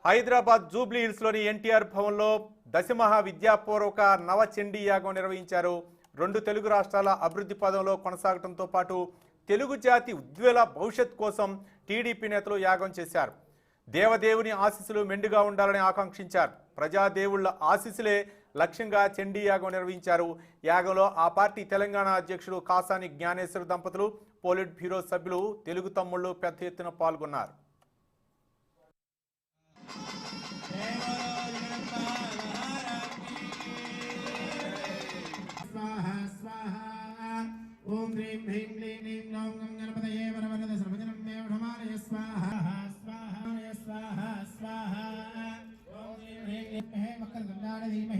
Hyderabad Jubilee హిల్స్లోని NTR భవన్లో దశమహా విద్యాపూర్వక నవచండీ యాగం నిర్వహించారు. 2 తెలుగు రాష్ట్రాల అభివృద్ధి పదంలో కొనసాగడంతో పాటు తెలుగు జాతి ఉజ్వల భవిష్యత్ కోసం టీడీపీ నేతలు యాగం చేశారు. దేవదేవుని ఆశీస్సులు మెండుగా ఉండాలని ఆకాంక్షించారు. ప్రజాదేవుళ్ల ఆశీస్సులే లక్ష్యంగా చండీ యాగం నిర్వహించారు. యాగంలో ఆ పార్టీ తెలంగాణ అధ్యక్షుడు కాసాని జ్ఞానేశ్వర దంపతులు, పోలిట్ బ్యూరో సభ్యులు, తెలుగు తమ్ముళ్లు పెద్ద ఎత్తున పాల్గొన్నారు. ओम ह्रीं ह्रीं क्लीं ह्रीं नौं गं गणपतये वरवरद सर्वजनं मे वढमानय स्वाहा स्वाहा स्वाहा स्वाहा ओम ह्रीं ह्रीं क्लीं हे वक्रतुण्डाय धीमहि